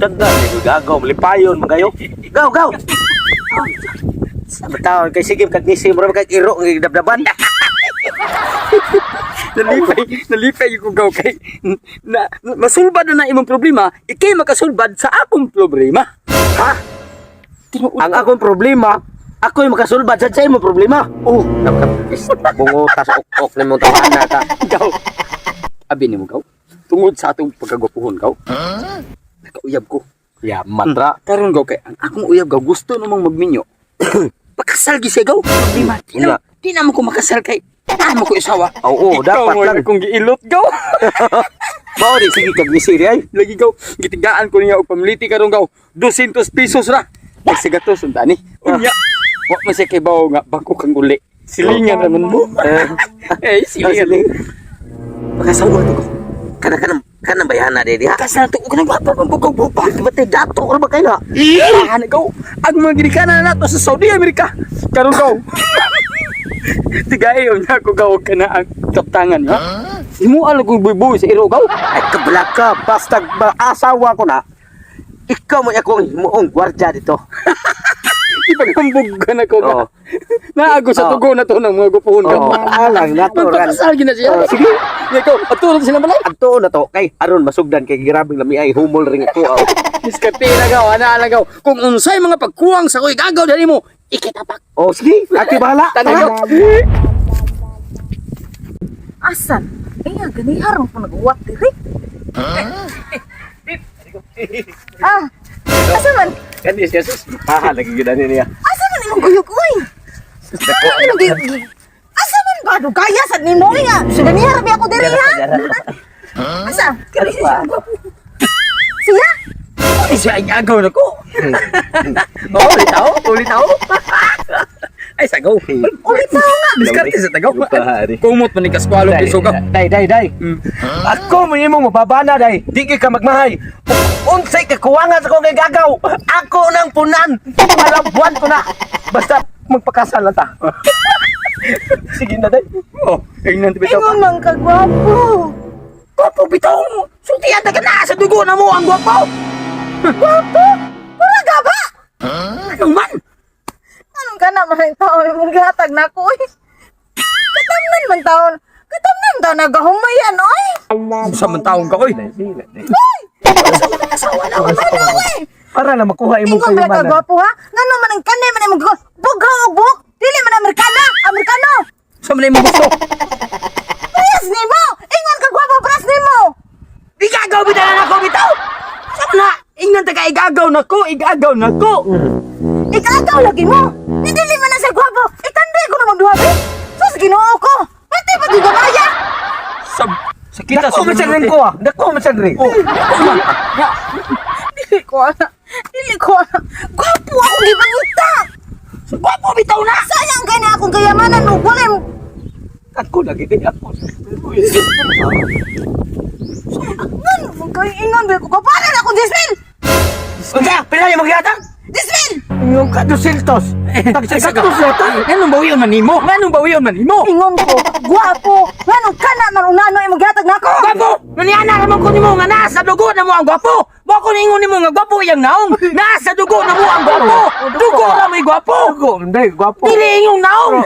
Dagdag ni gagaw malipayon magayo. Gaw gaw. Sa tawon kay sige kag nisi mo kag iro ng dabdaban. Nalipay ko gaw kay masulbad na imong problema, ikay makasulbad sa akong problema. Ha? Ang akong problema, ako yung makasulbad sa imong problema. Oh, Bungo tas ok na mong tawanan ta. gaw. Abi nimo gaw. Tungod sa atong pagkagwapuhon gaw. Nakauyab ko. Ya matra. Karon gaw kay ang akong uyab gaw gusto namang magminyo. Pakasal gi siya gaw. Problema. Di na mo ko makasal kay amo ko isawa. Oo, dapat lang. Ikaw mo akong giilot gaw. Mao di sige kag nisi ay. Lagi gaw, gitigaan ko niya og pamiliti karon gaw. 200 pesos ra. Nagsigatos unta ni. Unya. Wa man siya kay bawo nga bangko kang uli. Silingan naman mo. Eh, silingan. Makasal mo to ko. Kana bayana de diha. Kasal to og nagwapa pang bugog bupa. Batay dato or ba kay na? Ano gaw? Ang mga ginikanan nato sa Saudi Amerika. Karon gaw. Tigayon niya ko gaw ka na ang kaptangan ha. Imo ala kong buy sa iro gaw. Ay kablaka basta asawa ko na. Ikaw mo akong muong gwardiya dito. Ipagambog ka na ko Oo. ga. Naago sa tugo na to ng mga gupuhon ka. Oh, alang natural. Magpakasal gina siya. Oh, sige. Ikaw, atulad sila balay. Adto na to kay aron masugdan kay grabing lami ay humol ring ako. Diskarte na gaw, ana gaw. Kung unsay mga pagkuwang sa ko'y gagaw dali mo, ikitapak. Oh sige, ati bahala. Tanagaw. Asan? Iya, gani harong po nag-uwat diri. Ah, asa man? Kani Jesus. Ha, lagi gidani niya. Asa man imong guyog uy? Asa man ba do kaya sad nimo nga? So gani harap ako diri ha. Asa? Siya? Ay, siya ay gagaw na ko. Oh, ulitaw. Ay, sagaw. Ulitaw nga. Diskarte sa tagaw. Pahari. Kumot man ni kaskwalo piso ka. Day. Ako mo imong mababana day. Di ka magmahay. Unsay kakuwangan sa kong gagaw. Ako nang punan. Malabuan ko na. Basta magpakasal lang ta. Sige na day. Oh, ingnan bitaw ka. Ingon man kagwapo. Gwapo bitaw. Sultihan ka na sa dugo na mo ang gwapo. Gwapo? Para gaba? Anong man? Anong ka na man taon mong gihatag na ko eh? Katamnan man taon. Katamnan taon nagahumayan oy. Sa man taong ka, oy. Asawa na ako ano eh. Para na makuha imong Ingon ba kayamanan. kagwapo ha? Ngano man ang kanay man imong bughaw og buhok? Dili man Amerikana, Amerikano. Sa man mo gusto. Payas nimo. Ingon kagwapo pras nimo. Di gagaw bitaw na ako bitaw. Sa man na. Ingnan ta ka igagaw na ko. Ikagaw lagi mo. Dili man na sa gwapo. Itanday ko namang duha be. Sus Ginoo ko. Pati pa di gamaya. Sa kita Dako man sa ring ko ah. Dako man sa ring. Dili ko ana. Dili ko ana. Gwapo ako gibangita. Gwapo bitaw na. Sayang kay na akong kayamanan no. Wala mo. Ako lagi din ako. Ngano man kay ingon ba ko kapalan ako Disney. Unsa? Pila yung magyatag? Disney. Yung kadusiltos. Tagsigatos na to. Anong bawiyon man nimo? Ingon ko. Gwapo. Ngano kana man unano imong gihatag nako. Gwapo! Maniana naman ko nimo nga nasa dugo na mo ang gwapo. Wa ko ningon nimo nga gwapo yang naong. Nasa dugo na mo ang gwapo. Dugo na may gwapo. Hindi, gwapo. Dili inyong naong.